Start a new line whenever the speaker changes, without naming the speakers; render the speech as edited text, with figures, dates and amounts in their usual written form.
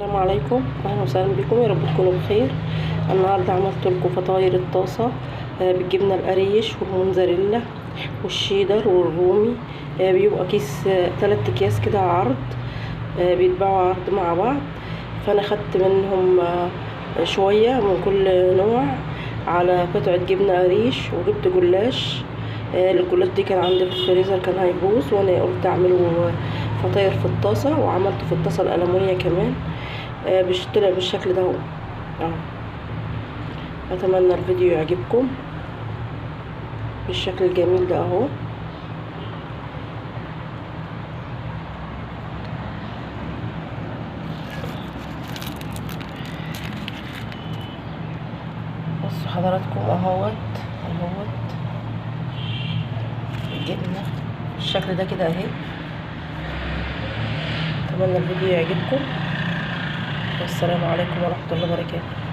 السلام عليكم، اهلا وسهلا بكم. يا رب تكونوا بخير. النهارده عملت لكم فطاير الطاسه بالجبنه القريش والموزاريلا والشيدر والرومي. بيبقى كيس 3 اكياس كده عرض، بيتباعوا عرض مع بعض. فانا خدت منهم شويه من كل نوع على قطعه جبنه قريش، وجبت جلاش. الجلاش دي كان عندي في الفريزر، كان هيبوظ وانا قلت اعمله فطاير في الطاسه، وعملته في الطاسه الألمونيا كمان. طلع بالشكل ده اهو. اتمنى الفيديو يعجبكم بالشكل الجميل ده اهو. بصوا حضراتكم اهوت الجبنه بالشكل ده كده اهي. اتمنى الفيديو يعجبكم، والسلام عليكم ورحمه الله وبركاته.